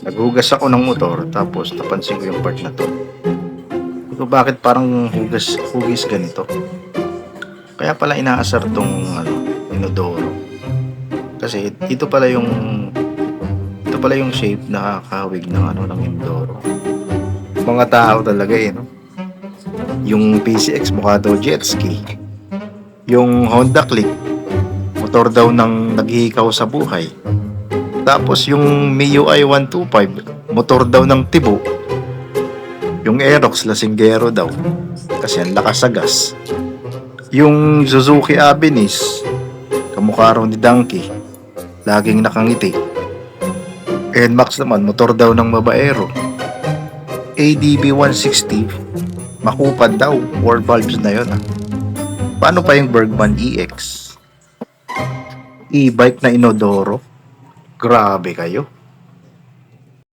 Naghugas ako ng motor tapos napansin ko yung part na to. Sabi ko, bakit parang hugis ganito? Kaya pala inaasar tong inodoro. Kasi ito pala yung shape na kahawig ng inodoro. Mga tao talaga no? Yung PCX mukha daw jet ski. Yung Honda Click, motor daw ng naghihikaw sa buhay. Tapos yung MIUI 125, motor daw ng tibo. Yung Aerox, lasinggero daw. Kasi ang lakas sa gas. Yung Suzuki Avensis, kamukha raw ni Donkey. Laging nakangiti. NMAX naman, motor daw ng babaero. ADB 160, makupad daw. 4 valves na yun. Paano pa yung Bergman EX? E-bike na inodoro? Grabe kayo.